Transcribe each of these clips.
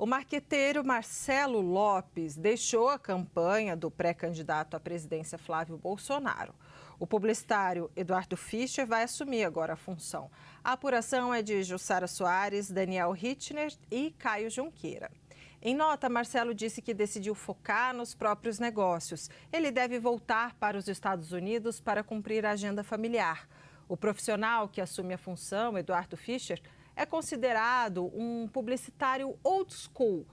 O marqueteiro Marcelo Lopes deixou a campanha do pré-candidato à presidência Flávio Bolsonaro. O publicitário Eduardo Fischer vai assumir agora a função. A apuração é de Jussara Soares, Daniel Hittner e Caio Junqueira. Em nota, Marcelo disse que decidiu focar nos próprios negócios. Ele deve voltar para os Estados Unidos para cumprir a agenda familiar. O profissional que assume a função, Eduardo Fischer, é considerado um publicitário old school,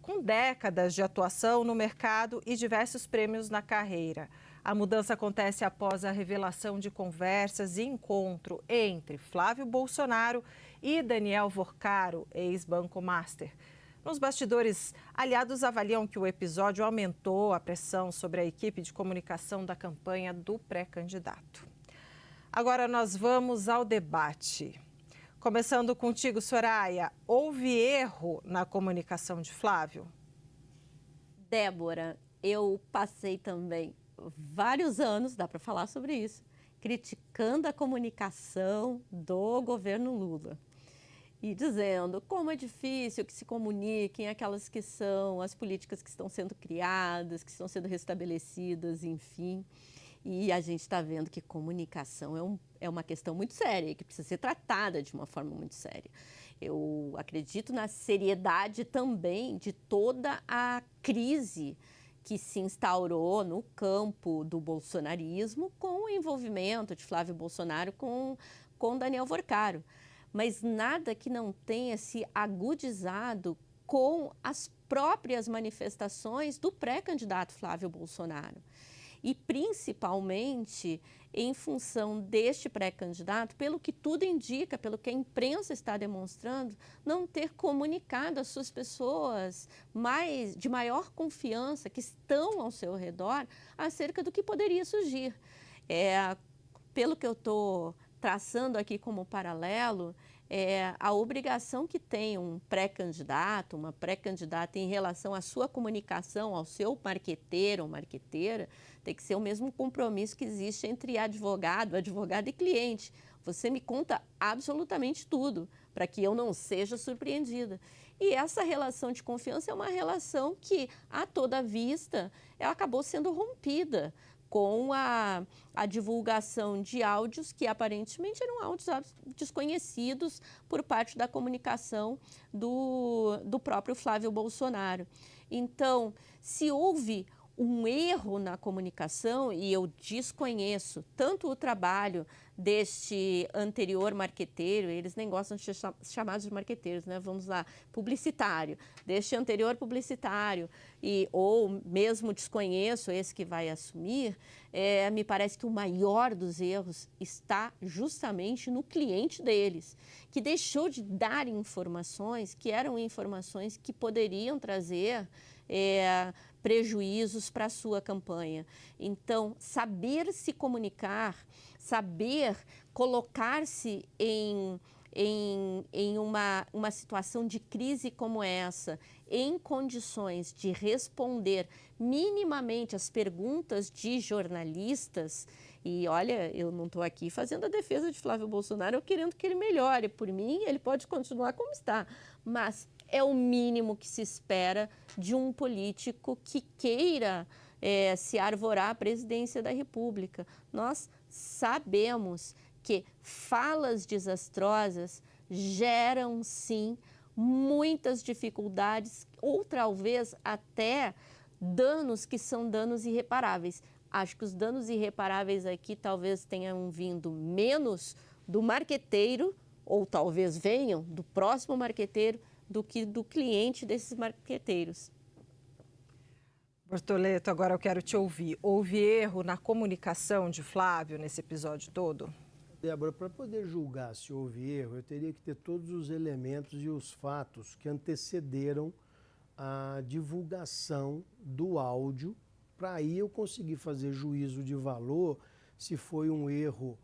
com décadas de atuação no mercado e diversos prêmios na carreira. A mudança acontece após a revelação de conversas e encontro entre Flávio Bolsonaro e Daniel Vorcaro, ex-Banco Master. Nos bastidores, aliados avaliam que o episódio aumentou a pressão sobre a equipe de comunicação da campanha do pré-candidato. Agora nós vamos ao debate. Começando contigo, Soraya, houve erro na comunicação de Flávio? Débora, eu passei também vários anos, dá para falar sobre isso, criticando a comunicação do governo Lula. E dizendo como é difícil que se comuniquem aquelas que são as políticas que estão sendo criadas, que estão sendo restabelecidas, enfim. E a gente está vendo que comunicação é uma questão muito séria, que precisa ser tratada de uma forma muito séria. Eu acredito na seriedade também de toda a crise que se instaurou no campo do bolsonarismo com o envolvimento de Flávio Bolsonaro com Daniel Vorcaro. Mas nada que não tenha se agudizado com as próprias manifestações do pré-candidato Flávio Bolsonaro. E principalmente em função deste pré-candidato, pelo que tudo indica, pelo que a imprensa está demonstrando, não ter comunicado às suas pessoas de maior confiança que estão ao seu redor acerca do que poderia surgir. Pelo que eu estou traçando aqui como paralelo, a obrigação que tem um pré-candidato, uma pré-candidata em relação à sua comunicação, ao seu marqueteiro ou marqueteira, tem que ser o mesmo compromisso que existe entre advogado e cliente. Você me conta absolutamente tudo, para que eu não seja surpreendida. E essa relação de confiança é uma relação que, a toda vista, ela acabou sendo rompida com a divulgação de áudios que aparentemente eram áudios desconhecidos por parte da comunicação do próprio Flávio Bolsonaro. Então, se houve um erro na comunicação, e eu desconheço tanto o trabalho deste anterior marqueteiro, eles nem gostam de ser chamados de marqueteiros, né? Vamos lá, publicitário, deste anterior publicitário, ou mesmo desconheço esse que vai assumir, me parece que o maior dos erros está justamente no cliente deles, que deixou de dar informações que eram informações que poderiam trazer prejuízos para a sua campanha. Então, saber se comunicar, saber colocar-se em uma situação de crise como essa, em condições de responder minimamente as perguntas de jornalistas, e olha, eu não estou aqui fazendo a defesa de Flávio Bolsonaro, eu querendo que ele melhore. Por mim, ele pode continuar como está, mas é o mínimo que se espera de um político que queira se arvorar à presidência da República. Nós sabemos que falas desastrosas geram, sim, muitas dificuldades ou talvez até danos que são danos irreparáveis. Acho que os danos irreparáveis aqui talvez tenham vindo menos do marqueteiro, ou talvez venham do próximo marqueteiro, do que do cliente desses marqueteiros. Bortoleto, agora eu quero te ouvir. Houve erro na comunicação de Flávio nesse episódio todo? Débora, para poder julgar se houve erro, eu teria que ter todos os elementos e os fatos que antecederam a divulgação do áudio, para aí eu conseguir fazer juízo de valor se foi um erro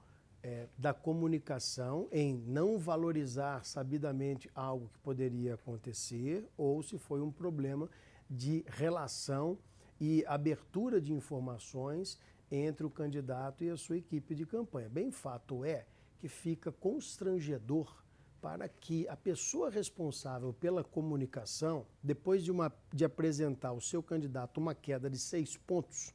da comunicação em não valorizar sabidamente algo que poderia acontecer ou se foi um problema de relação e abertura de informações entre o candidato e a sua equipe de campanha. Bem, fato é que fica constrangedor para que a pessoa responsável pela comunicação, depois de apresentar o seu candidato uma queda de 6 pontos,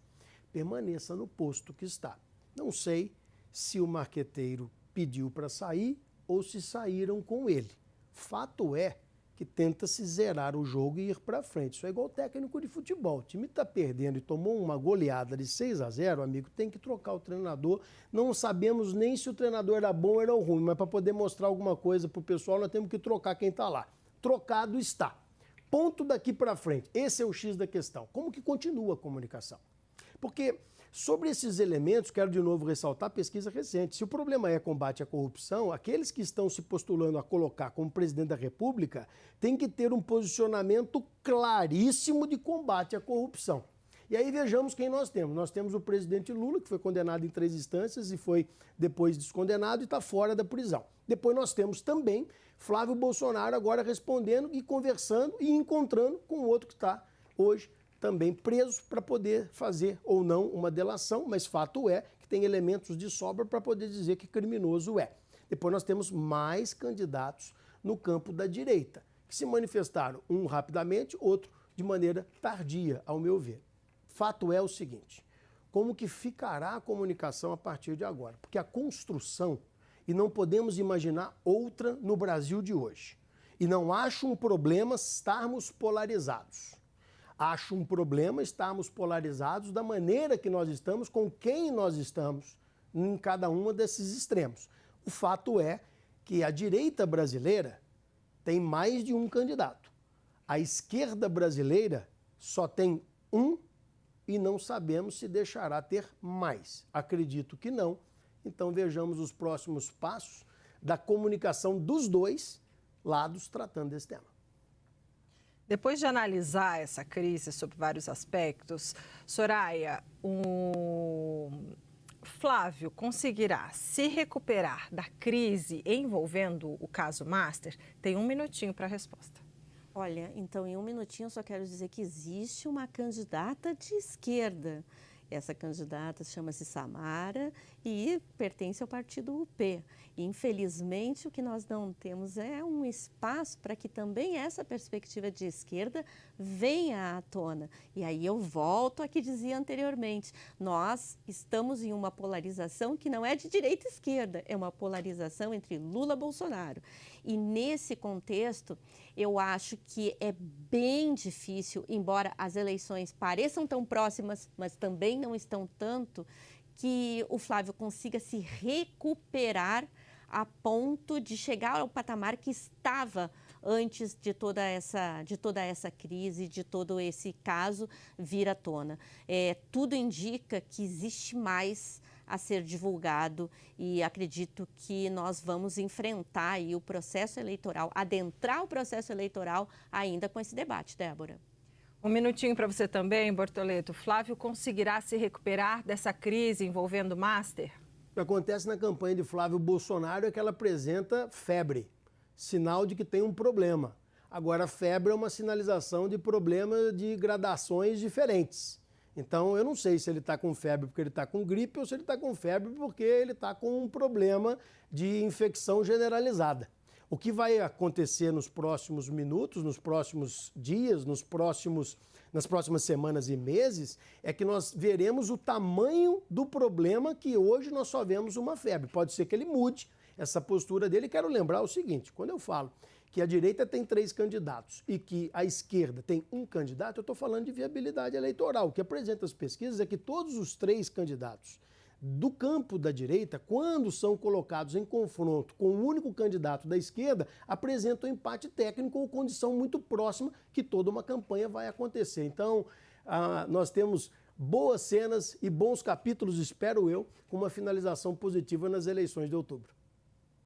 permaneça no posto que está. Não sei se o marqueteiro pediu para sair ou se saíram com ele. Fato é que tenta-se zerar o jogo e ir para frente. Isso é igual técnico de futebol. O time está perdendo e tomou uma goleada de 6-0, amigo, tem que trocar o treinador. Não sabemos nem se o treinador era bom ou era ruim, mas para poder mostrar alguma coisa para o pessoal, nós temos que trocar quem está lá. Trocado está. Ponto daqui para frente. Esse é o X da questão. Como que continua a comunicação? Porque sobre esses elementos, quero de novo ressaltar a pesquisa recente. Se o problema é combate à corrupção, aqueles que estão se postulando a colocar como presidente da República têm que ter um posicionamento claríssimo de combate à corrupção. E aí vejamos quem nós temos. Nós temos o presidente Lula, que foi condenado em 3 instâncias e foi depois descondenado e está fora da prisão. Depois nós temos também Flávio Bolsonaro agora respondendo e conversando e encontrando com o outro que está hoje também preso para poder fazer ou não uma delação, mas fato é que tem elementos de sobra para poder dizer que criminoso é. Depois nós temos mais candidatos no campo da direita, que se manifestaram, um rapidamente, outro de maneira tardia, ao meu ver. Fato é o seguinte, como que ficará a comunicação a partir de agora? Porque a construção, e não podemos imaginar outra no Brasil de hoje, e não acho um problema estarmos polarizados. Acho um problema estarmos polarizados da maneira que nós estamos, com quem nós estamos em cada um desses extremos. O fato é que a direita brasileira tem mais de um candidato. A esquerda brasileira só tem um e não sabemos se deixará ter mais. Acredito que não. Então vejamos os próximos passos da comunicação dos dois lados tratando desse tema. Depois de analisar essa crise sob vários aspectos, Soraya, o Flávio conseguirá se recuperar da crise envolvendo o caso Master? Tem 1 minutinho para a resposta. Olha, então em 1 minutinho eu só quero dizer que existe uma candidata de esquerda. Essa candidata chama-se Samara e pertence ao partido UP. Infelizmente, o que nós não temos é um espaço para que também essa perspectiva de esquerda venha à tona. E aí eu volto ao que dizia anteriormente. Nós estamos em uma polarização que não é de direita e esquerda, é uma polarização entre Lula e Bolsonaro. E nesse contexto, eu acho que é bem difícil, embora as eleições pareçam tão próximas, mas também não estão tanto, que o Flávio consiga se recuperar a ponto de chegar ao patamar que estava antes de toda essa crise, de todo esse caso vir à tona. Tudo indica que existe mais a ser divulgado e acredito que nós vamos enfrentar aí o processo eleitoral, adentrar o processo eleitoral ainda com esse debate, Débora. 1 minutinho para você também, Bortoleto. Flávio conseguirá se recuperar dessa crise envolvendo o Master? O que acontece na campanha de Flávio Bolsonaro é que ela apresenta febre, sinal de que tem um problema. Agora, a febre é uma sinalização de problema de gradações diferentes. Então, eu não sei se ele está com febre porque ele está com gripe ou se ele está com febre porque ele está com um problema de infecção generalizada. O que vai acontecer nos próximos minutos, nos próximos dias, nas próximas semanas e meses, é que nós veremos o tamanho do problema que hoje nós só vemos uma febre. Pode ser que ele mude essa postura dele. Quero lembrar o seguinte, quando eu falo que a direita tem 3 candidatos e que a esquerda tem um candidato, eu estou falando de viabilidade eleitoral. O que apresenta as pesquisas é que todos os 3 candidatos do campo da direita, quando são colocados em confronto com o único candidato da esquerda, apresentam empate técnico ou condição muito próxima que toda uma campanha vai acontecer. Então, nós temos boas cenas e bons capítulos, espero eu, com uma finalização positiva nas eleições de outubro.